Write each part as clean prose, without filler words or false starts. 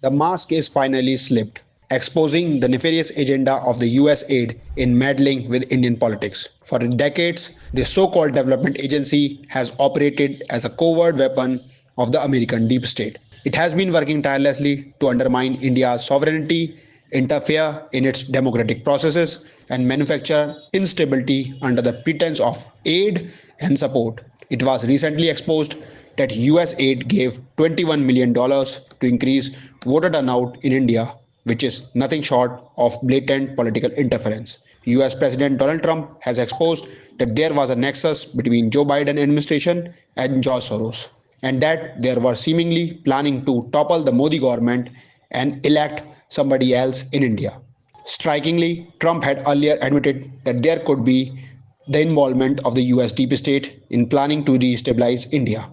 The mask is finally slipped, exposing the nefarious agenda of the USAID in meddling with Indian politics. For decades, this so-called development agency has operated as a covert weapon of the American deep state. It has been working tirelessly to undermine India's sovereignty, interfere in its democratic processes, and manufacture instability under the pretense of aid and support. It was recently exposed that USAID gave $21 million to increase voter turnout in India, which is nothing short of blatant political interference. US President Donald Trump has exposed that there was a nexus between Joe Biden administration and George Soros, and that they were seemingly planning to topple the Modi government and elect somebody else in India. Strikingly, Trump had earlier admitted that there could be the involvement of the US deep state in planning to destabilize India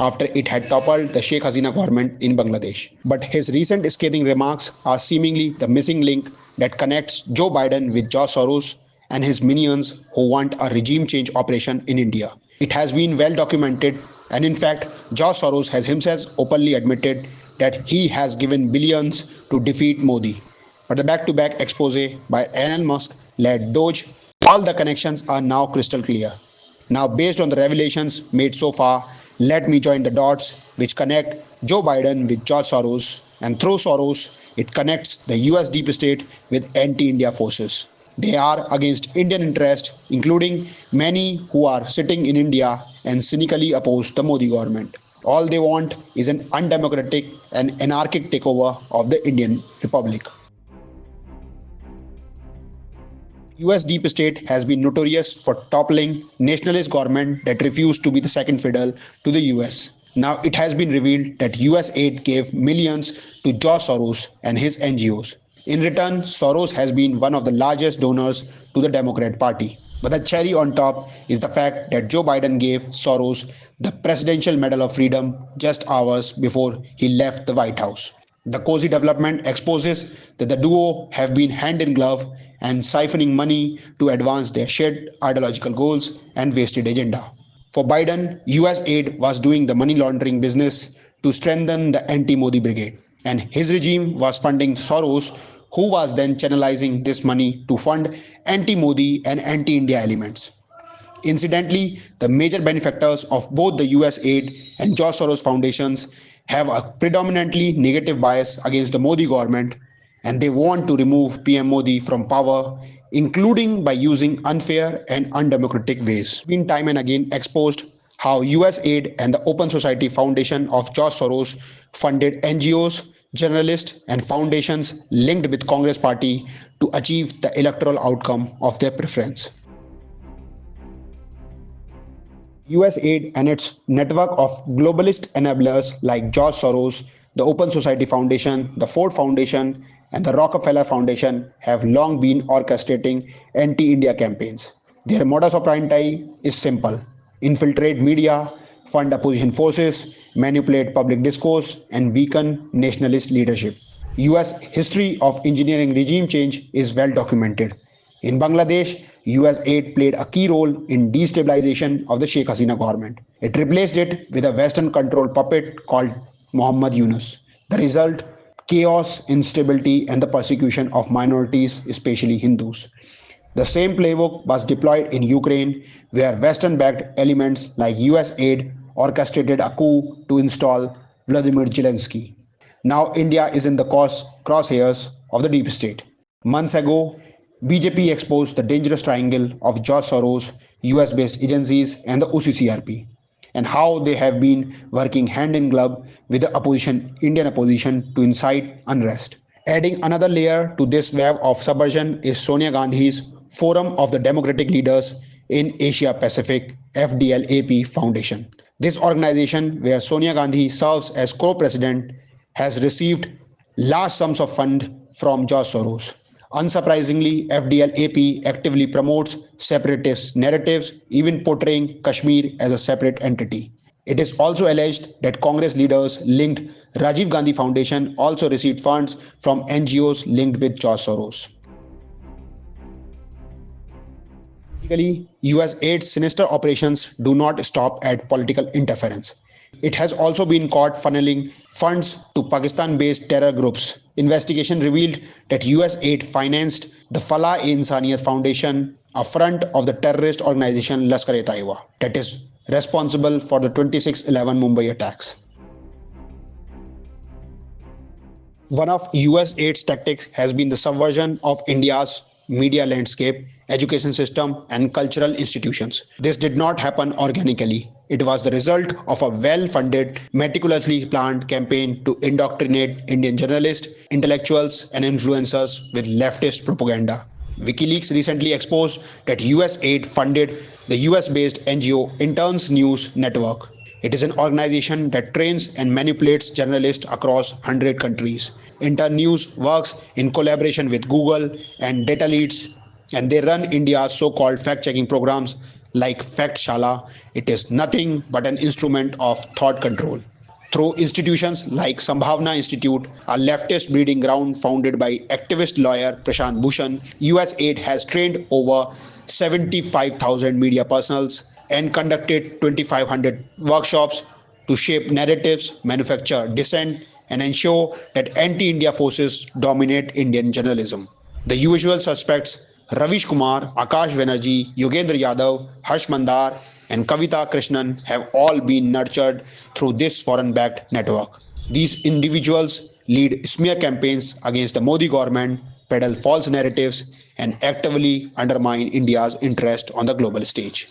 after it had toppled the Sheikh Hasina government in Bangladesh. But his recent scathing remarks are seemingly the missing link that connects Joe Biden with George Soros and his minions who want a regime change operation in India. It has been well documented, and in fact, George Soros has himself openly admitted that he has given billions to defeat Modi. But the back-to-back expose by Elon Musk led Doge, all the connections are now crystal clear. Now, based on the revelations made so far, let me join the dots which connect Joe Biden with George Soros, and through Soros, it connects the US deep state with anti-India forces. They are against Indian interests, including many who are sitting in India and cynically oppose the Modi government. All they want is an undemocratic and anarchic takeover of the Indian Republic. US deep state has been notorious for toppling nationalist government that refused to be the second fiddle to the US. Now it has been revealed that US aid gave millions to George Soros and his NGOs. In return, Soros has been one of the largest donors to the Democrat Party. But the cherry on top is the fact that Joe Biden gave Soros the Presidential Medal of Freedom just hours before he left the White House. The cozy development exposes that the duo have been hand in glove and siphoning money to advance their shared ideological goals and wasted agenda. For Biden, US aid was doing the money laundering business to strengthen the anti-Modi brigade, and his regime was funding Soros, who was then channelizing this money to fund anti-Modi and anti-India elements. Incidentally, the major benefactors of both the US aid and George Soros foundations have a predominantly negative bias against the Modi government, and they want to remove PM Modi from power, including by using unfair and undemocratic ways. It's been time and again exposed how US aid and the Open Society Foundation of George Soros funded NGOs, journalists, and foundations linked with Congress party to achieve the electoral outcome of their preference. USAID and its network of globalist enablers like George Soros, the Open Society Foundation, the Ford Foundation, and the Rockefeller Foundation have long been orchestrating anti-India campaigns. Their modus operandi is simple: infiltrate media, fund opposition forces, manipulate public discourse, and weaken nationalist leadership. US history of engineering regime change is well documented. In Bangladesh, US aid played a key role in destabilization of the Sheikh Hasina government. It replaced it with a Western controlled puppet called Muhammad Yunus. The result: chaos, instability, and the persecution of minorities, especially Hindus. The same playbook was deployed in Ukraine, where Western backed elements like US aid orchestrated a coup to install Vladimir Zelensky. Now India is in the crosshairs of the deep state. Months ago, BJP exposed the dangerous triangle of George Soros, US based agencies, and the OCCRP, and how they have been working hand in glove with the Indian opposition to incite unrest. Adding another layer to this web of subversion is Sonia Gandhi's Forum of the Democratic Leaders in Asia Pacific FDLAP Foundation. This organization, where Sonia Gandhi serves as co-president, has received large sums of funds from George Soros. Unsurprisingly, FDLAP actively promotes separatist narratives, even portraying Kashmir as a separate entity. It is also alleged that Congress leaders linked Rajiv Gandhi Foundation also received funds from NGOs linked with George Soros. Basically, US aid's sinister operations do not stop at political interference. It has also been caught funneling funds to Pakistan-based terror groups. Investigation revealed that US aid financed the Falah-e-Insaniyat Foundation, a front of the terrorist organization Lashkar-e-Taiba, that is responsible for the 26/11 Mumbai attacks. One of US aid's tactics has been the subversion of India's media landscape, education system, and cultural institutions. This did not happen organically. It was the result of a well funded, meticulously planned campaign to indoctrinate Indian journalists, intellectuals, and influencers with leftist propaganda. WikiLeaks recently exposed that US aid funded the US based NGO Interns News Network. It is an organization that trains and manipulates journalists across 100 countries. Intern News works in collaboration with Google and Data Leads, and they run India's so-called fact-checking programs like Fact Shala. It is nothing but an instrument of thought control. Through institutions like Sambhavna Institute, a leftist breeding ground founded by activist lawyer Prashant Bhushan, USAID has trained over 75,000 media personnels and conducted 2,500 workshops to shape narratives, manufacture dissent, and ensure that anti India forces dominate Indian journalism. The usual suspects Ravish Kumar, Akash Banerjee, Yogendra Yadav, Harsh Mandar, and Kavita Krishnan have all been nurtured through this foreign backed network. These individuals lead smear campaigns against the Modi government, peddle false narratives, and actively undermine India's interest on the global stage.